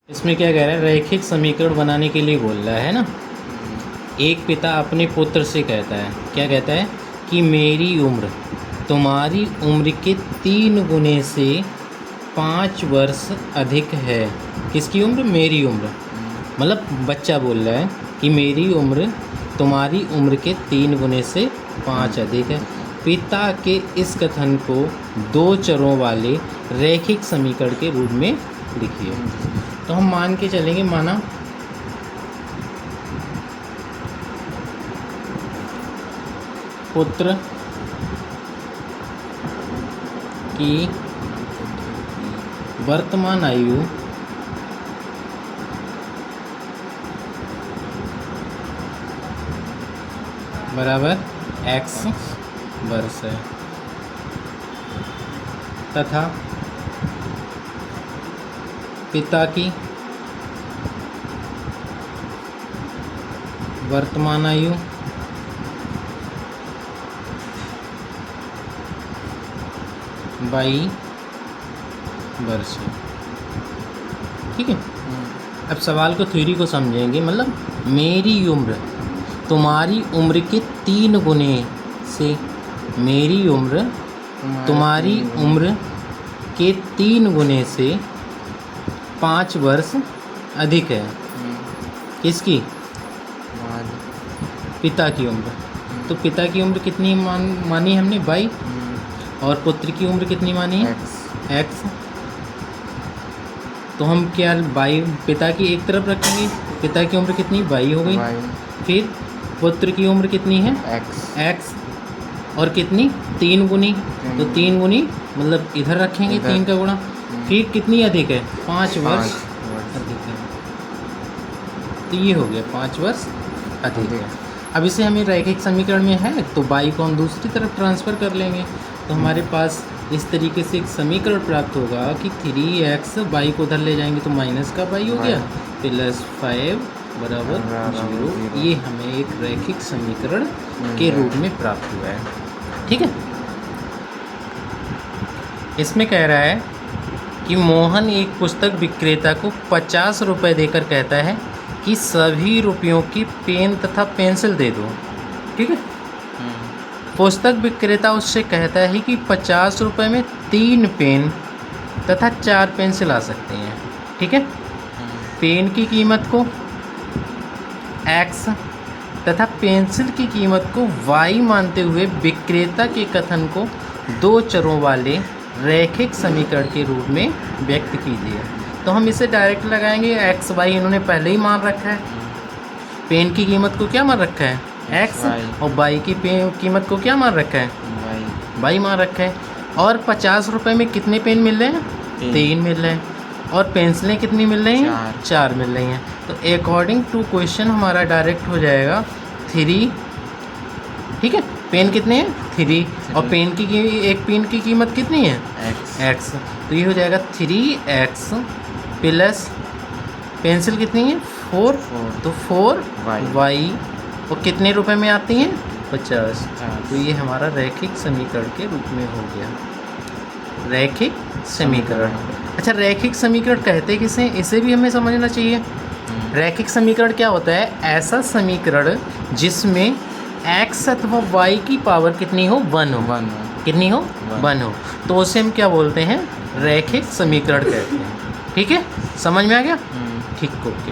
इसमें क्या कह रहा है, रैखिक समीकरण बनाने के लिए बोल रहा है ना। एक पिता अपने पुत्र से कहता है, क्या कहता है कि मेरी उम्र तुम्हारी उम्र के 3 गुने से 5 वर्ष अधिक है। किसकी उम्र? मेरी उम्र। मतलब बच्चा बोल रहा है कि मेरी उम्र तुम्हारी उम्र के 3 गुने से 5 अधिक है। पिता के इस कथन को 2 चरों वाले रैखिक समीकरण के रूप में लिखिए। तो हम मान के चलेंगे, माना पुत्र की वर्तमान आयु बराबर x वर्ष है तथा पिता की वर्तमान आयु y वर्ष है। ठीक है। अब सवाल को थ्योरी को समझेंगे। मतलब मेरी उम्र तुम्हारी उम्र के 3 गुने से, मेरी उम्र तुम्हारी उम्र के 3 गुने से 5 वर्ष अधिक है। किसकी? पिता की उम्र। तो पिता की उम्र कितनी मानी हमने? y। और पुत्र की उम्र कितनी मानी है? x। तो हम क्या y पिता की एक तरफ रखेंगे, पिता की उम्र कितनी? y हो गई। फिर पुत्र की उम्र कितनी है? x। और कितनी? 3 गुनी। तो 3 गुनी मतलब इधर रखेंगे 3 का गुणा। फिर कितनी अधिक है? 5 वर्ष अधिक है। तो ये हो गया 5 वर्ष अधिक है। अब इसे हमें रैखिक समीकरण में है तो y को हम दूसरी तरफ ट्रांसफ़र कर लेंगे। तो हमारे पास इस तरीके से एक समीकरण प्राप्त होगा कि 3x, y को उधर ले जाएंगे तो माइनस का y हो गया, प्लस 5 बराबर 0। ये हमें एक रैखिक समीकरण के रूप में प्राप्त हुआ है। ठीक है। इसमें कह रहा है कि मोहन एक पुस्तक विक्रेता को 50 रुपये देकर कहता है कि सभी रुपयों की पेन तथा पेंसिल दे दो। ठीक है। पुस्तक विक्रेता उससे कहता है कि 50 रुपये में 3 पेन तथा 4 पेंसिल आ सकते हैं। ठीक है। पेन की कीमत को x तथा पेंसिल की कीमत को y मानते हुए विक्रेता के कथन को 2 चरों वाले रैखिक समीकरण के रूप में व्यक्त कीजिए। तो हम इसे डायरेक्ट लगाएंगे। x y इन्होंने पहले ही मान रखा है। पेन की कीमत को क्या मान रखा है? x। और y की कीमत को क्या मान रखा है? y मान रखा है। और 50 रुपये में कितने पेन मिल रहे हैं? 3 मिल रहे हैं। और पेंसिलें कितनी मिल रही हैं? 4 मिल रही हैं। तो अकॉर्डिंग टू क्वेश्चन हमारा डायरेक्ट हो जाएगा 3। ठीक है। पेन कितने हैं? 3। और पेन की एक पेन की कीमत कितनी है? x। तो ये हो जाएगा 3x प्लस पेंसिल कितनी है? 4। तो 4y। और कितने रुपए में आती हैं? 50। तो ये हमारा रैखिक समीकरण के रूप में हो गया, रैखिक समीकरण। अच्छा, रैखिक समीकरण कहते किसे? इसे भी हमें समझना चाहिए। रैखिक समीकरण क्या होता है? ऐसा समीकरण जिसमें x अथवा y की पावर कितनी हो? 1 हो। कितनी हो? 1 हो। तो उसे हम क्या बोलते हैं? रैखिक समीकरण कहते हैं। ठीक है। समझ में आ गया? ठीक। ओके।